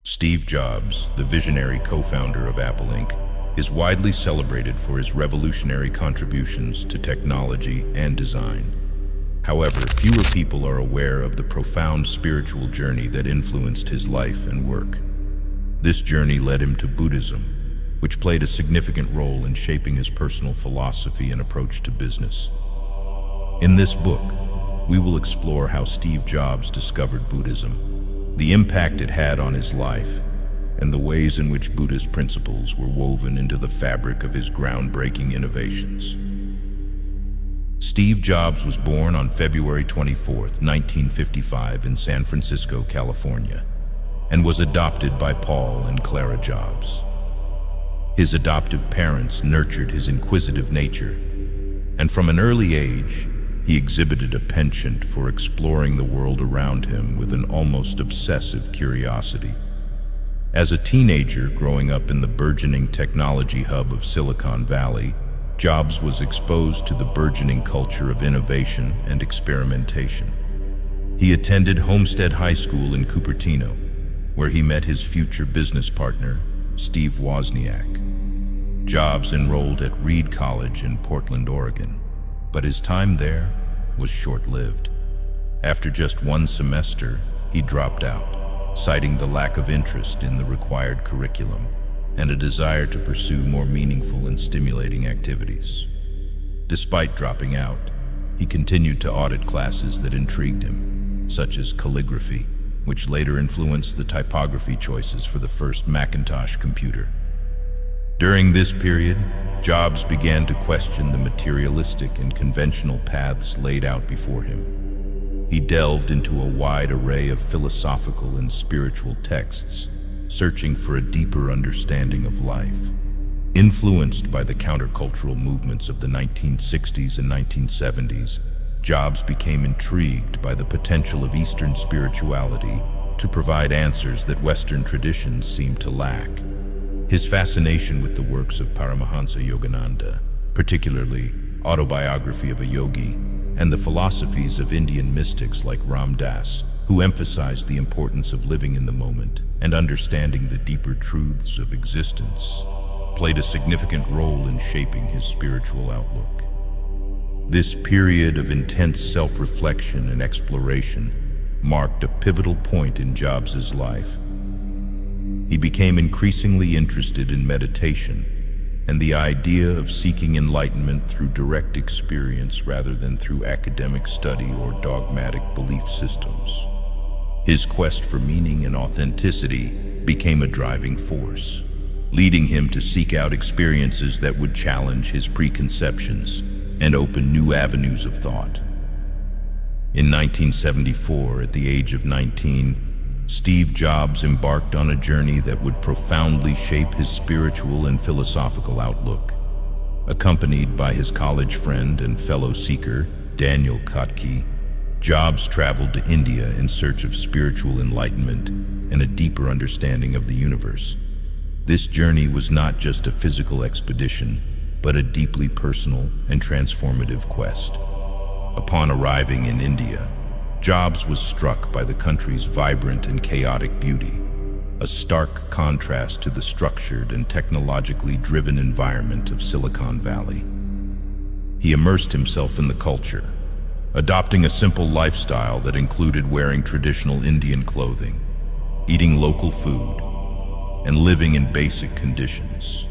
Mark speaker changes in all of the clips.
Speaker 1: Steve Jobs, the visionary co-founder of Apple Inc., is widely celebrated for his revolutionary contributions to technology and design. However, fewer people are aware of the profound spiritual journey that influenced his life and work. This journey led him to Buddhism, which played a significant role in shaping his personal philosophy and approach to business. In this book, we will explore how Steve Jobs discovered Buddhism, the impact it had on his life, and the ways in which Buddhist principles were woven into the fabric of his groundbreaking innovations. Steve Jobs was born on February 24, 1955 in San Francisco, California, and was adopted by Paul and Clara Jobs. His adoptive parents nurtured his inquisitive nature, and from an early age, he exhibited a penchant for exploring the world around him with an almost obsessive curiosity. As a teenager growing up in the burgeoning technology hub of Silicon Valley, Jobs was exposed to the burgeoning culture of innovation and experimentation. He attended Homestead High School in Cupertino, where he met his future business partner, Steve Wozniak. Jobs enrolled at Reed College in Portland, Oregon, but his time there was short-lived. After just one semester, he dropped out, citing the lack of interest in the required curriculum and a desire to pursue more meaningful and stimulating activities. Despite dropping out, he continued to audit classes that intrigued him, such as calligraphy, which later influenced the typography choices for the first Macintosh computer. During this period, Jobs began to question the materialistic and conventional paths laid out before him. He delved into a wide array of philosophical and spiritual texts, searching for a deeper understanding of life. Influenced by the countercultural movements of the 1960s and 1970s, Jobs became intrigued by the potential of Eastern spirituality to provide answers that Western traditions seemed to lack. His fascination with the works of Paramahansa Yogananda, particularly Autobiography of a Yogi, and the philosophies of Indian mystics like Ram Dass, who emphasized the importance of living in the moment and understanding the deeper truths of existence, played a significant role in shaping his spiritual outlook. This period of intense self-reflection and exploration marked a pivotal point in Jobs' life. He became increasingly interested in meditation and the idea of seeking enlightenment through direct experience rather than through academic study or dogmatic belief systems. His quest for meaning and authenticity became a driving force, leading him to seek out experiences that would challenge his preconceptions and open new avenues of thought. In 1974, at the age of 19, Steve Jobs embarked on a journey that would profoundly shape his spiritual and philosophical outlook. Accompanied by his college friend and fellow seeker, Daniel Kotke, Jobs traveled to India in search of spiritual enlightenment and a deeper understanding of the universe. This journey was not just a physical expedition, but a deeply personal and transformative quest. Upon arriving in India, Jobs was struck by the country's vibrant and chaotic beauty, a stark contrast to the structured and technologically driven environment of Silicon Valley. He immersed himself in the culture, adopting a simple lifestyle that included wearing traditional Indian clothing, eating local food, and living in basic conditions.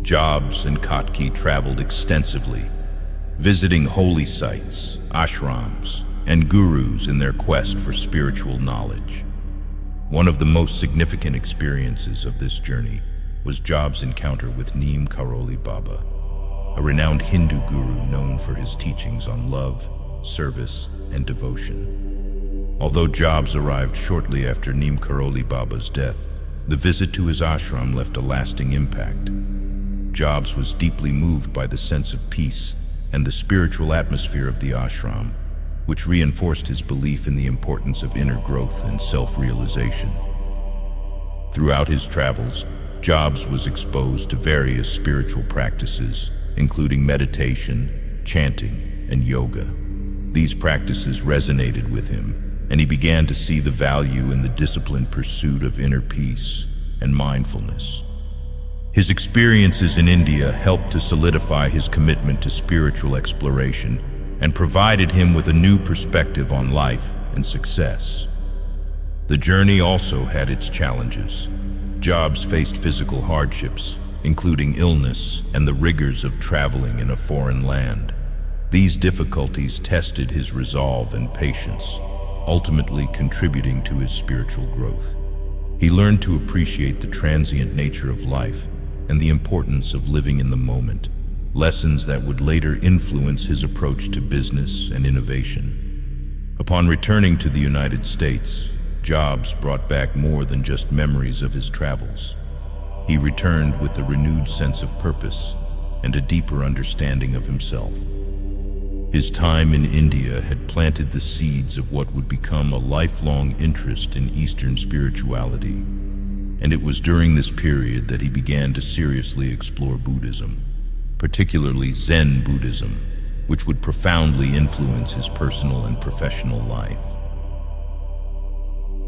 Speaker 1: Jobs and Kotke traveled extensively, visiting holy sites, ashrams, and gurus in their quest for spiritual knowledge. One of the most significant experiences of this journey was Jobs' encounter with Neem Karoli Baba, a renowned Hindu guru known for his teachings on love, service, and devotion. Although Jobs arrived shortly after Neem Karoli Baba's death, the visit to his ashram left a lasting impact. Jobs was deeply moved by the sense of peace and the spiritual atmosphere of the ashram, which reinforced his belief in the importance of inner growth and self-realization. Throughout his travels, Jobs was exposed to various spiritual practices, including meditation, chanting, and yoga. These practices resonated with him, and he began to see the value in the disciplined pursuit of inner peace and mindfulness. His experiences in India helped to solidify his commitment to spiritual exploration and provided him with a new perspective on life and success. The journey also had its challenges. Jobs faced physical hardships, including illness and the rigors of traveling in a foreign land. These difficulties tested his resolve and patience, ultimately contributing to his spiritual growth. He learned to appreciate the transient nature of life and the importance of living in the moment, lessons that would later influence his approach to business and innovation. Upon returning to the United States, Jobs brought back more than just memories of his travels. He returned with a renewed sense of purpose and a deeper understanding of himself. His time in India had planted the seeds of what would become a lifelong interest in Eastern spirituality, and it was during this period that he began to seriously explore Buddhism, particularly Zen Buddhism, which would profoundly influence his personal and professional life.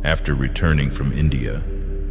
Speaker 1: After returning from India,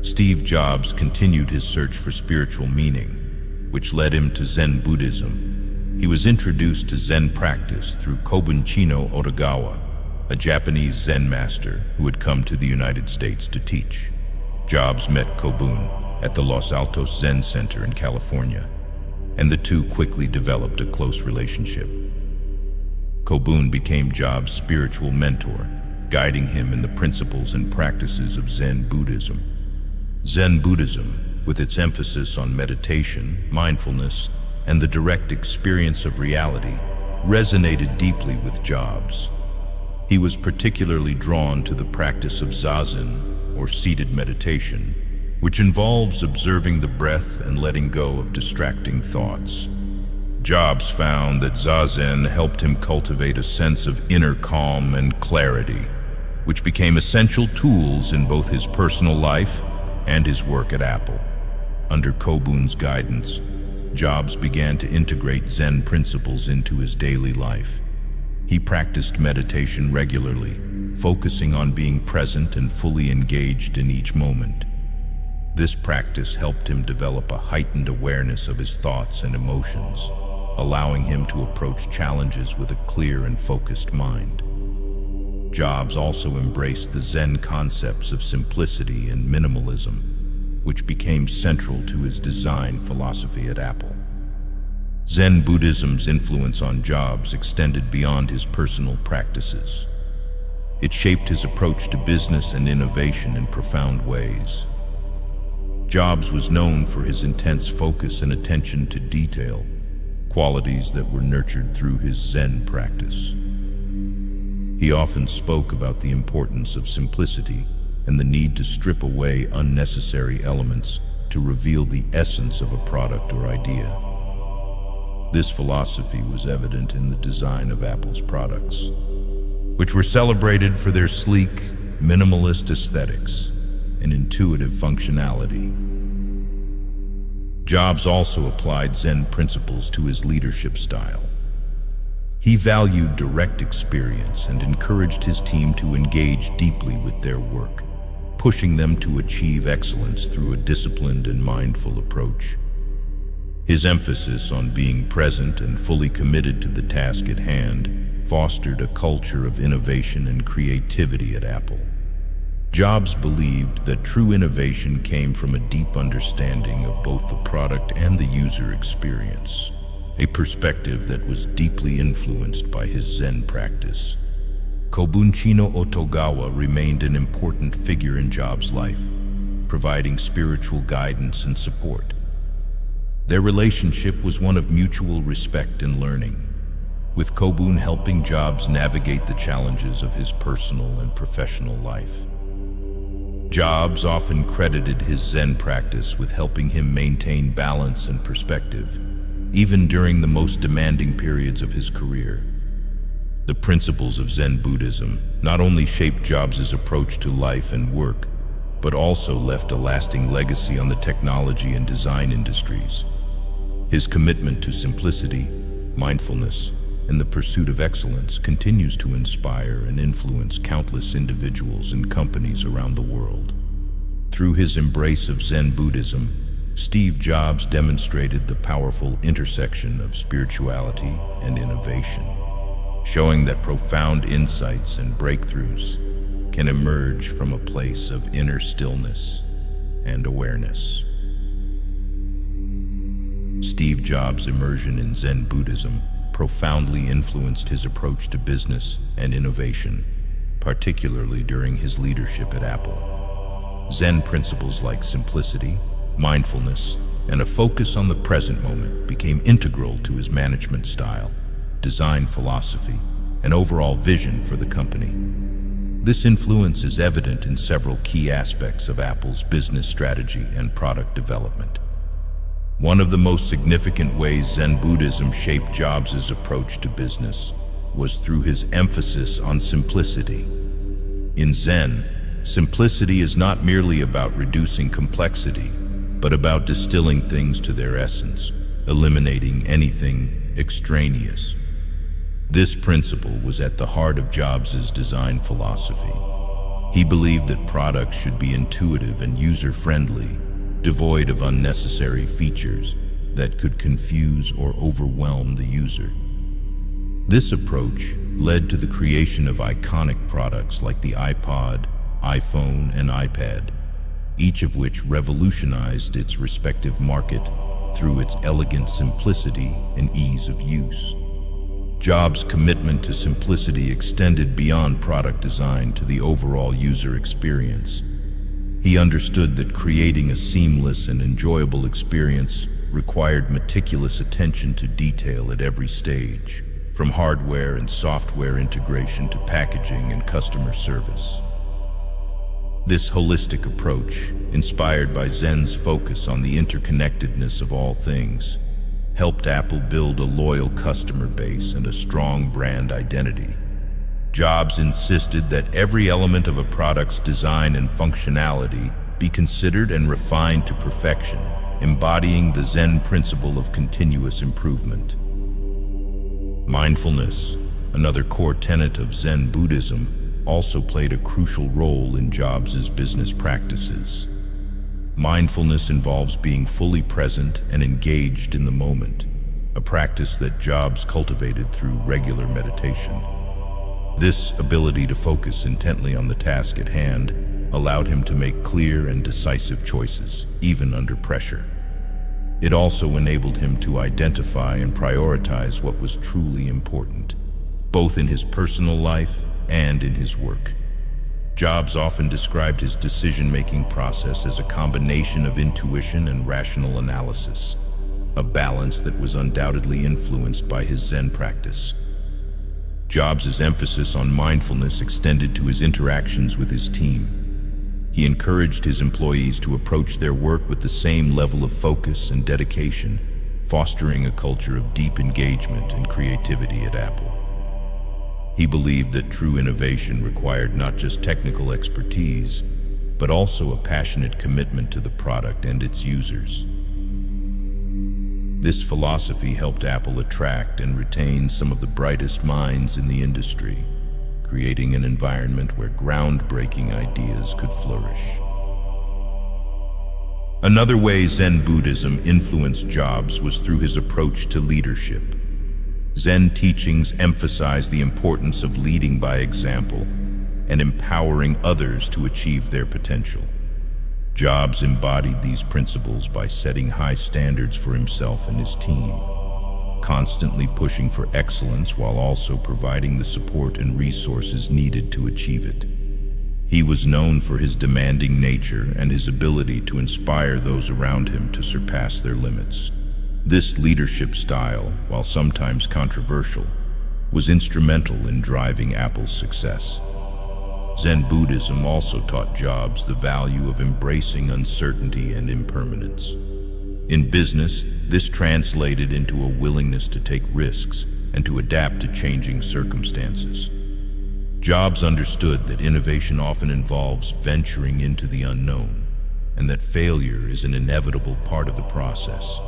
Speaker 1: Steve Jobs continued his search for spiritual meaning, which led him to Zen Buddhism. He was introduced to Zen practice through Kobun Chino Otogawa, a Japanese Zen master who had come to the United States to teach. Jobs met Kobun at the Los Altos Zen Center in California, and the two quickly developed a close relationship. Kobun became Jobs' spiritual mentor, guiding him in the principles and practices of Zen Buddhism. Zen Buddhism, with its emphasis on meditation, mindfulness, and the direct experience of reality, resonated deeply with Jobs. He was particularly drawn to the practice of zazen, or seated meditation, which involves observing the breath and letting go of distracting thoughts. Jobs found that zazen helped him cultivate a sense of inner calm and clarity, which became essential tools in both his personal life and his work at Apple. Under Kobun's guidance, Jobs began to integrate Zen principles into his daily life. He practiced meditation regularly, focusing on being present and fully engaged in each moment. This practice helped him develop a heightened awareness of his thoughts and emotions, allowing him to approach challenges with a clear and focused mind. Jobs also embraced the Zen concepts of simplicity and minimalism, which became central to his design philosophy at Apple. Zen Buddhism's influence on Jobs extended beyond his personal practices. It shaped his approach to business and innovation in profound ways. Jobs was known for his intense focus and attention to detail, qualities that were nurtured through his Zen practice. He often spoke about the importance of simplicity and the need to strip away unnecessary elements to reveal the essence of a product or idea. This philosophy was evident in the design of Apple's products, which were celebrated for their sleek, minimalist aesthetics and intuitive functionality. Jobs also applied Zen principles to his leadership style. He valued direct experience and encouraged his team to engage deeply with their work, pushing them to achieve excellence through a disciplined and mindful approach. His emphasis on being present and fully committed to the task at hand fostered a culture of innovation and creativity at Apple. Jobs believed that true innovation came from a deep understanding of both the product and the user experience, a perspective that was deeply influenced by his Zen practice. Kobun Chino Otogawa remained an important figure in Jobs' life, providing spiritual guidance and support. Their relationship was one of mutual respect and learning, with Kobun helping Jobs navigate the challenges of his personal and professional life. Jobs often credited his Zen practice with helping him maintain balance and perspective, even during the most demanding periods of his career. The principles of Zen Buddhism not only shaped Jobs' approach to life and work, but also left a lasting legacy on the technology and design industries. His commitment to simplicity, mindfulness, and the pursuit of excellence continues to inspire and influence countless individuals and companies around the world. Through his embrace of Zen Buddhism, Steve Jobs demonstrated the powerful intersection of spirituality and innovation, showing that profound insights and breakthroughs can emerge from a place of inner stillness and awareness. Steve Jobs' immersion in Zen Buddhism profoundly influenced his approach to business and innovation, particularly during his leadership at Apple. Zen principles like simplicity, mindfulness, and a focus on the present moment became integral to his management style, design philosophy, and overall vision for the company. This influence is evident in several key aspects of Apple's business strategy and product development. One of the most significant ways Zen Buddhism shaped Jobs' approach to business was through his emphasis on simplicity. In Zen, simplicity is not merely about reducing complexity, but about distilling things to their essence, eliminating anything extraneous. This principle was at the heart of Jobs' design philosophy. He believed that products should be intuitive and user-friendly, devoid of unnecessary features that could confuse or overwhelm the user. This approach led to the creation of iconic products like the iPod, iPhone, and iPad, each of which revolutionized its respective market through its elegant simplicity and ease of use. Jobs' commitment to simplicity extended beyond product design to the overall user experience. He understood that creating a seamless and enjoyable experience required meticulous attention to detail at every stage, from hardware and software integration to packaging and customer service. This holistic approach, inspired by Zen's focus on the interconnectedness of all things, helped Apple build a loyal customer base and a strong brand identity. Jobs insisted that every element of a product's design and functionality be considered and refined to perfection, embodying the Zen principle of continuous improvement. Mindfulness, another core tenet of Zen Buddhism, also played a crucial role in Jobs' business practices. Mindfulness involves being fully present and engaged in the moment, a practice that Jobs cultivated through regular meditation. This ability to focus intently on the task at hand allowed him to make clear and decisive choices, even under pressure. It also enabled him to identify and prioritize what was truly important, both in his personal life and in his work. Jobs often described his decision-making process as a combination of intuition and rational analysis, a balance that was undoubtedly influenced by his Zen practice. Jobs' emphasis on mindfulness extended to his interactions with his team. He encouraged his employees to approach their work with the same level of focus and dedication, fostering a culture of deep engagement and creativity at Apple. He believed that true innovation required not just technical expertise, but also a passionate commitment to the product and its users. This philosophy helped Apple attract and retain some of the brightest minds in the industry, creating an environment where groundbreaking ideas could flourish. Another way Zen Buddhism influenced Jobs was through his approach to leadership. Zen teachings emphasize the importance of leading by example and empowering others to achieve their potential. Jobs embodied these principles by setting high standards for himself and his team, constantly pushing for excellence while also providing the support and resources needed to achieve it. He was known for his demanding nature and his ability to inspire those around him to surpass their limits. This leadership style, while sometimes controversial, was instrumental in driving Apple's success. Zen Buddhism also taught Jobs the value of embracing uncertainty and impermanence. In business, this translated into a willingness to take risks and to adapt to changing circumstances. Jobs understood that innovation often involves venturing into the unknown, and that failure is an inevitable part of the process.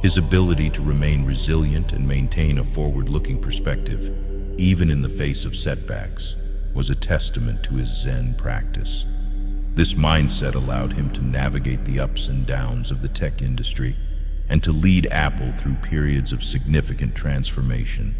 Speaker 1: His ability to remain resilient and maintain a forward-looking perspective, even in the face of setbacks, was a testament to his Zen practice. This mindset allowed him to navigate the ups and downs of the tech industry and to lead Apple through periods of significant transformation.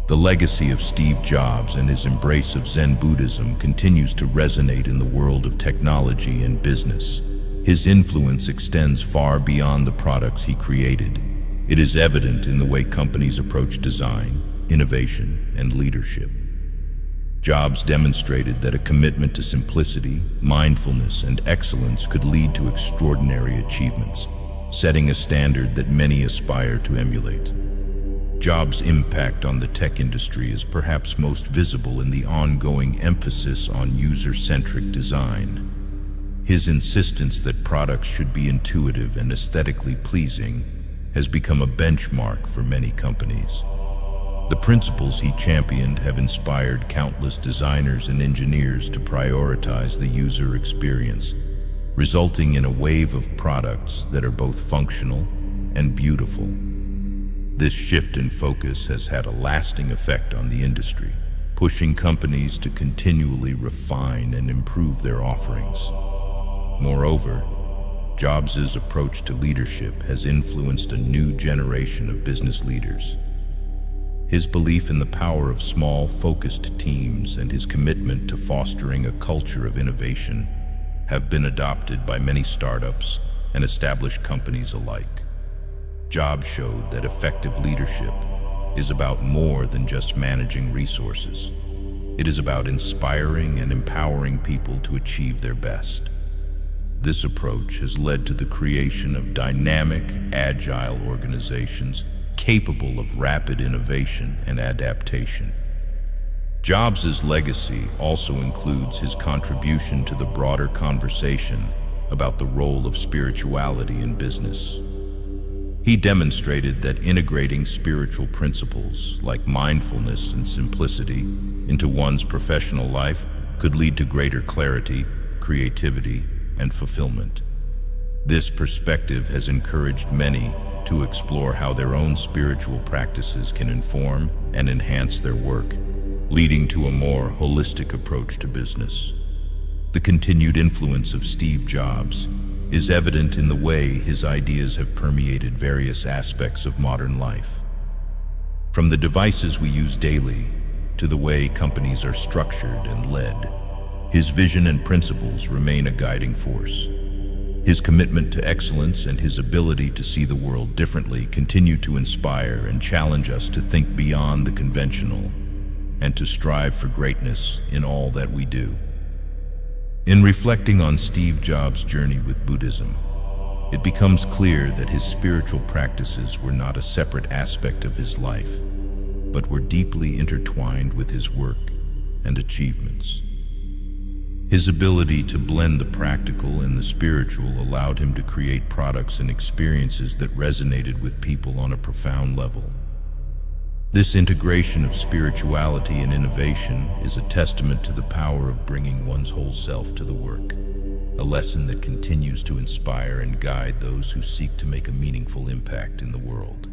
Speaker 1: The legacy of Steve Jobs and his embrace of Zen Buddhism continues to resonate in the world of technology and business. His influence extends far beyond the products he created. It is evident in the way companies approach design, innovation, and leadership. Jobs demonstrated that a commitment to simplicity, mindfulness, and excellence could lead to extraordinary achievements, setting a standard that many aspire to emulate. Jobs' impact on the tech industry is perhaps most visible in the ongoing emphasis on user-centric design. His insistence that products should be intuitive and aesthetically pleasing has become a benchmark for many companies. The principles he championed have inspired countless designers and engineers to prioritize the user experience, resulting in a wave of products that are both functional and beautiful. This shift in focus has had a lasting effect on the industry, pushing companies to continually refine and improve their offerings. Moreover, Jobs' approach to leadership has influenced a new generation of business leaders. His belief in the power of small, focused teams and his commitment to fostering a culture of innovation have been adopted by many startups and established companies alike. Jobs showed that effective leadership is about more than just managing resources. It is about inspiring and empowering people to achieve their best. This approach has led to the creation of dynamic, agile organizations capable of rapid innovation and adaptation. Jobs' legacy also includes his contribution to the broader conversation about the role of spirituality in business. He demonstrated that integrating spiritual principles like mindfulness and simplicity into one's professional life could lead to greater clarity, creativity, and fulfillment. This perspective has encouraged many to explore how their own spiritual practices can inform and enhance their work, leading to a more holistic approach to business. The continued influence of Steve Jobs is evident in the way his ideas have permeated various aspects of modern life. From the devices we use daily to the way companies are structured and led, his vision and principles remain a guiding force. His commitment to excellence and his ability to see the world differently continue to inspire and challenge us to think beyond the conventional and to strive for greatness in all that we do. In reflecting on Steve Jobs' journey with Buddhism, it becomes clear that his spiritual practices were not a separate aspect of his life, but were deeply intertwined with his work and achievements. His ability to blend the practical and the spiritual allowed him to create products and experiences that resonated with people on a profound level. This integration of spirituality and innovation is a testament to the power of bringing one's whole self to the work, a lesson that continues to inspire and guide those who seek to make a meaningful impact in the world.